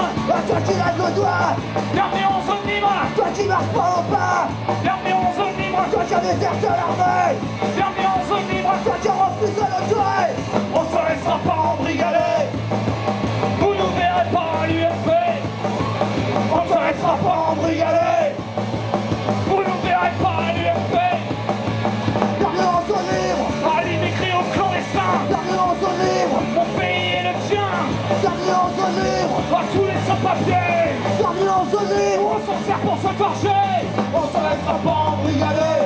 À toi qui lève le doigt. Bienvenue en zone libre. Toi qui marche pas au pas. Bienvenue en zone libre. Toi qui as déserté l'armée. Bienvenue en zone libre. Toi qui refuse de le tuer. On se laissera pas embrigader. Vous nous verrez pas à l'UMP. On se laissera pas embrigader. Vous nous verrez pas à l'UMP. Bienvenue en zone libre. Allez m'écrire au clandestin. Bienvenue en zone libre. Mon pays est le tien. Bienvenue en zone libre. À tous les sans-papiers. Bienvenue en zone libre. On s'en sert pour se torcher. On se laissera pas embrigader.